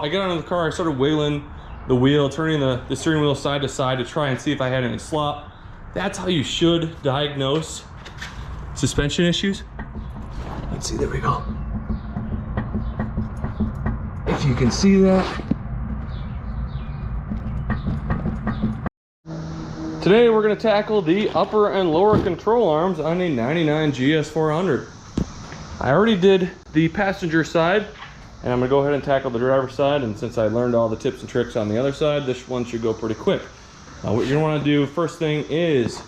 I got out of the car, I started wheeling the wheel, turning the steering wheel side to side to try and see if I had any slop. That's how you should diagnose suspension issues. Let's see, there we go. If you can see that. Today we're going to tackle the upper and lower control arms on a 99 GS 400. I already did the passenger side, and I'm going to go ahead and tackle the driver's side, and since I learned all the tips and tricks on the other side, this one should go pretty quick. What you're going to want to do first thing is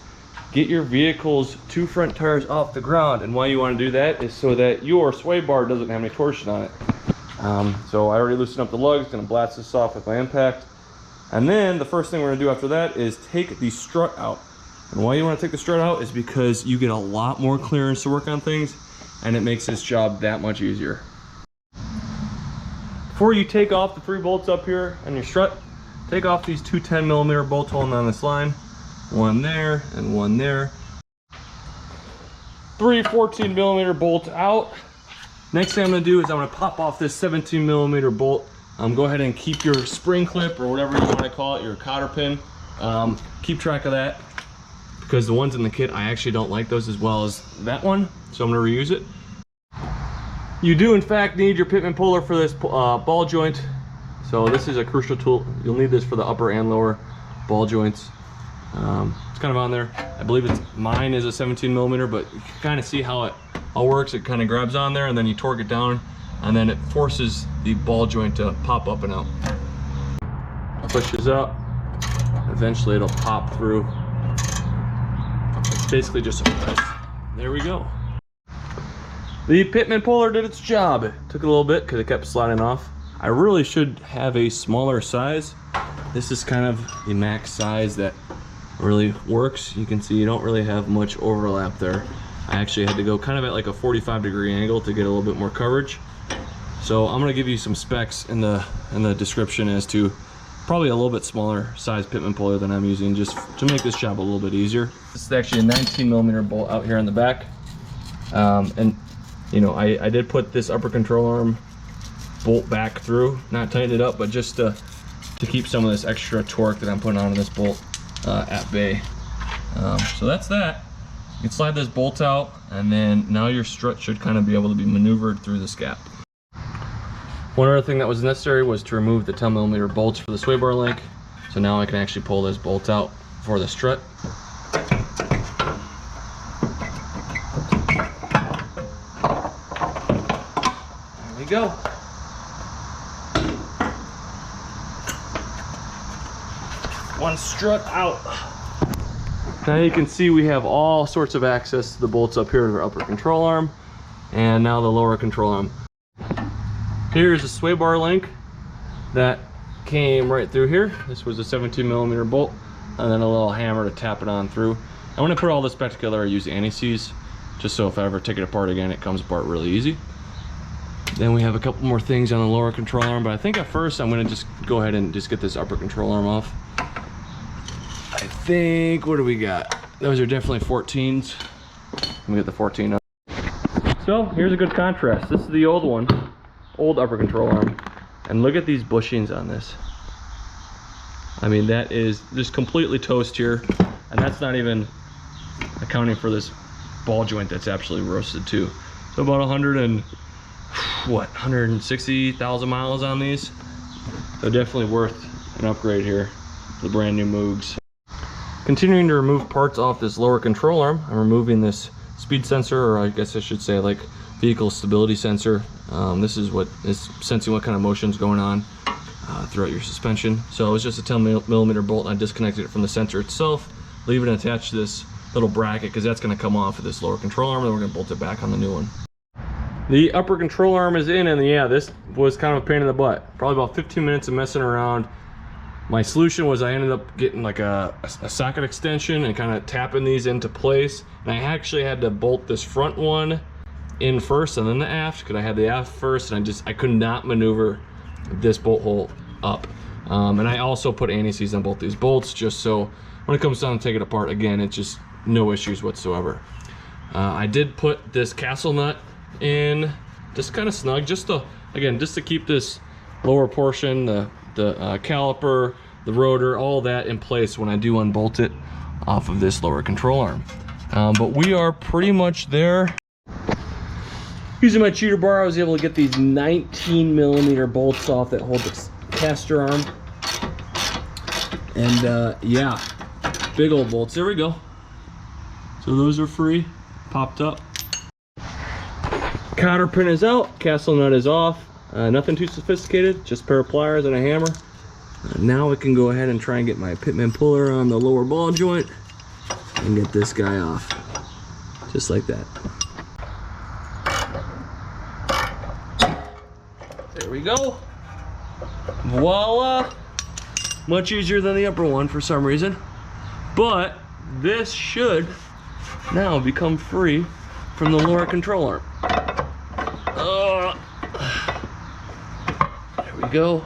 get your vehicle's two front tires off the ground, and why you want to do that is so that your sway bar doesn't have any torsion on it. So I already loosened up the lugs, going to blast this off with my impact. And then the first thing we're gonna do after that is take the strut out. And why you wanna take the strut out is because you get a lot more clearance to work on things, and it makes this job that much easier. Before you take off the 3 bolts up here on your strut, take off these 2 10mm bolts holding on this line. One there and one there. 3 14mm bolts out. Next thing I'm gonna do is I'm gonna pop off this 17mm bolt. Go ahead and keep your spring clip or whatever you want to call it, your cotter pin. Keep track of that, because the ones in the kit, I actually don't like those as well as that one, so I'm going to reuse it. You do in fact need your Pittman puller for this ball joint, so this is a crucial tool. You'll need this for the upper and lower ball joints. It's kind of on there. I believe mine is a 17mm, but you can kind of see how it all works. It kind of grabs on there and then you torque it down, and then it forces the ball joint to pop up and out. Pushes up, eventually it'll pop through. It's basically just a press. There we go. The Pittman puller did its job. It took a little bit because it kept sliding off. I really should have a smaller size. This is kind of the max size that really works. You can see you don't really have much overlap there. I actually had to go kind of at like a 45-degree angle to get a little bit more coverage. So I'm gonna give you some specs in the description as to probably a little bit smaller size Pittman puller than I'm using, just to make this job a little bit easier. This is actually a 19mm bolt out here in the back. And you know, I did put this upper control arm bolt back through, not tighten it up, but just to keep some of this extra torque that I'm putting onto this bolt at bay. So that's that. You can slide this bolt out, and then now your strut should kind of be able to be maneuvered through this gap. One other thing that was necessary was to remove the 10mm bolts for the sway bar link. So now I can actually pull this bolt out for the strut. There we go. One strut out. Now you can see we have all sorts of access to the bolts up here to our upper control arm, and now the lower control arm. Here's a sway bar link that came right through here. This was a 17mm bolt, and then a little hammer to tap it on through. And when I put all this back together, I use anti-seize, just so if I ever take it apart again, it comes apart really easy. Then we have a couple more things on the lower control arm, but I think at first I'm gonna just go ahead and just get this upper control arm off. I think, what do we got? Those are definitely 14s. Let me get the 14 up. So here's a good contrast. This is the old one. Old upper control arm, and look at these bushings on this. I mean, that is just completely toast here, and that's not even accounting for this ball joint that's absolutely roasted too. So about 160,000 miles on these. So definitely worth an upgrade here for the brand new Moogs. Continuing to remove parts off this lower control arm, I'm removing this speed sensor, or I guess I should say like vehicle stability sensor. This is what is sensing what kind of motion is going on throughout your suspension. So it was just a 10mm bolt, and I disconnected it from the sensor itself, leave it attached to this little bracket because that's going to come off of this lower control arm, and then we're going to bolt it back on the new one. The upper control arm is in, and yeah, this was kind of a pain in the butt. Probably about 15 minutes of messing around. My solution was I ended up getting like a socket extension and kind of tapping these into place, and I actually had to bolt this front one in first and then the aft, because I had the aft first, and I could not maneuver this bolt hole up. And I also put anti-seize on both these bolts, just so when it comes down to take it apart, again, it's just no issues whatsoever. I did put this castle nut in just kind of snug, just to, again, just to keep this lower portion, the caliper, the rotor, all that in place when I do unbolt it off of this lower control arm. But we are pretty much there. Using my cheater bar, I was able to get these 19mm bolts off that hold the caster arm. And yeah, big old bolts. There we go. So those are free, popped up. Cotter pin is out, castle nut is off. Nothing too sophisticated, just a pair of pliers and a hammer. Now we can go ahead and try and get my Pittman puller on the lower ball joint and get this guy off, just like that. There we go. Voila. Much easier than the upper one for some reason. But this should now become free from the lower control arm. There we go.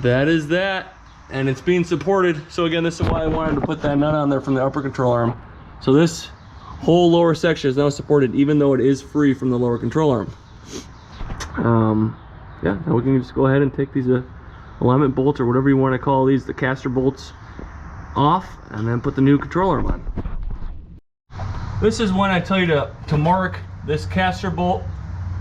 That is that. And it's being supported. So again, this is why I wanted to put that nut on there from the upper control arm. So this whole lower section is now supported, even though it is free from the lower control arm. Yeah, now we can just go ahead and take these alignment bolts, or whatever you want to call these, the caster bolts, off, and then put the new control arm on. This is when I tell you to mark this caster bolt,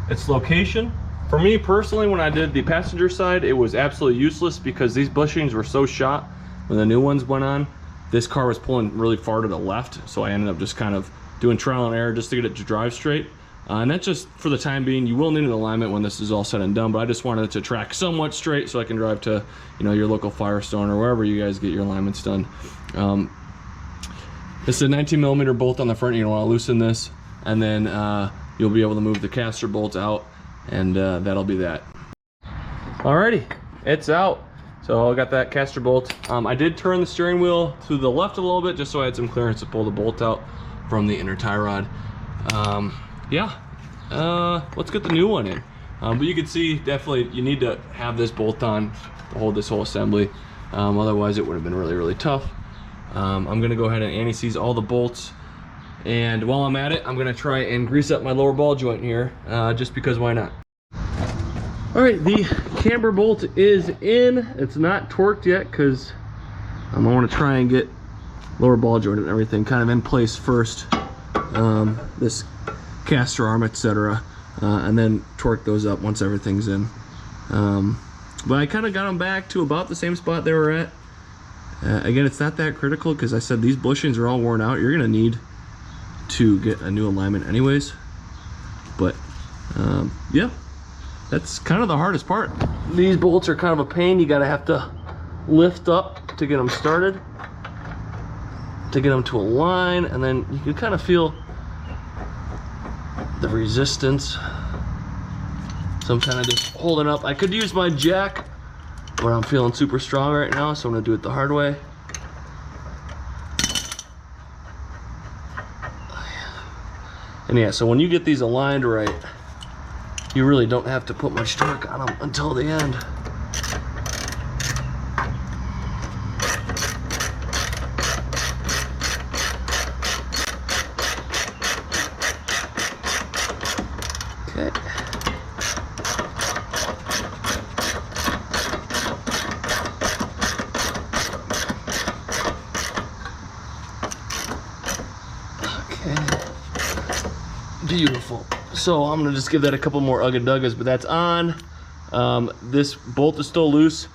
its location. For me personally, when I did the passenger side, it was absolutely useless because these bushings were so shot when the new ones went on. This car was pulling really far to the left, so I ended up just kind of doing trial and error just to get it to drive straight. And that's just for the time being. You will need an alignment when this is all said and done, but I just wanted it to track somewhat straight so I can drive to, you know, your local Firestone or wherever you guys get your alignments done. This is a 19mm bolt on the front. You don't want to loosen this, and then you'll be able to move the caster bolt out, and that'll be that. Alrighty, it's out. So I got that caster bolt. I did turn the steering wheel to the left a little bit just so I had some clearance to pull the bolt out from the inner tie rod. Yeah, let's get the new one in. But you can see, definitely you need to have this bolt on to hold this whole assembly. Otherwise it would have been really, really tough. I'm gonna go ahead and anti-seize all the bolts. And while I'm at it, I'm gonna try and grease up my lower ball joint here, just because why not? All right, the camber bolt is in. It's not torqued yet because I want to try and get lower ball joint and everything kind of in place first. This caster arm, etc., and then torque those up once everything's in. But I kind of got them back to about the same spot they were at. Again, it's not that critical because I said these bushings are all worn out. You're gonna need to get a new alignment anyways. But yeah, that's kind of the hardest part. These bolts are kind of a pain. You gotta have to lift up to get them started, to get them to align, and then you can kind of feel the resistance. So I'm kind of just holding up. I could use my jack, but I'm feeling super strong right now, so I'm gonna do it the hard way. And yeah, so when you get these aligned right, you really don't have to put much torque on them until the end. Okay. Beautiful. So I'm gonna just give that a couple more ugga-duggas, but that's on. This bolt is still loose.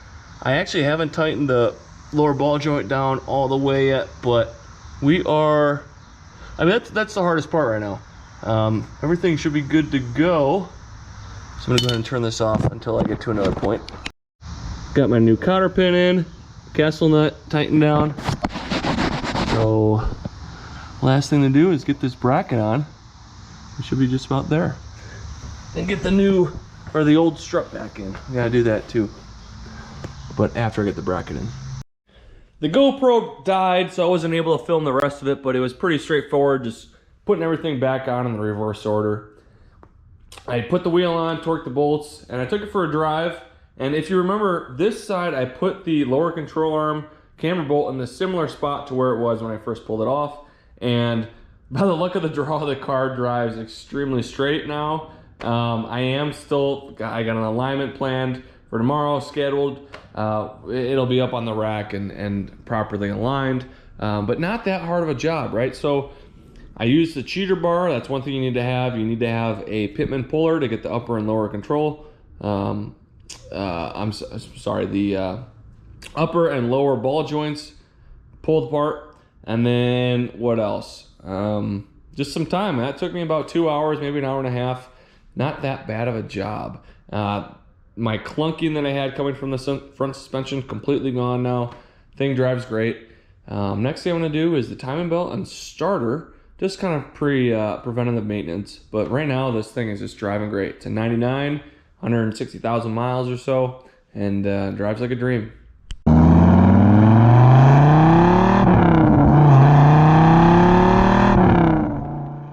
I actually haven't tightened the lower ball joint down all the way yet, but we are, I mean, that's the hardest part right now. Everything should be good to go. So I'm gonna go ahead and turn this off until I get to another point. Got my new cotter pin in, castle nut tightened down. So last thing to do is get this bracket on. We should be just about there. And get the new, or the old strut back in. I gotta do that too. But after I get the bracket in. The GoPro died, so I wasn't able to film the rest of it, but it was pretty straightforward, just putting everything back on in the reverse order. I put the wheel on, torqued the bolts, and I took it for a drive. And if you remember, this side, I put the lower control arm camber bolt in the similar spot to where it was when I first pulled it off. And by the luck of the draw, the car drives extremely straight now. I got an alignment planned for tomorrow scheduled. It'll be up on the rack and properly aligned, but not that hard of a job, right? So I use the cheater bar. That's one thing you need to have. You need to have a Pittman puller to get the upper and lower control. Sorry, the upper and lower ball joints pulled apart. And then what else? Just some time. That took me about 2 hours, maybe an hour and a half. Not that bad of a job. My clunking that I had coming from the front suspension, completely gone now. Thing drives great. Next thing I'm gonna do is the timing belt and starter, just kind of preventative maintenance. But right now, this thing is just driving great. It's a 99, 160,000 miles or so, and drives like a dream.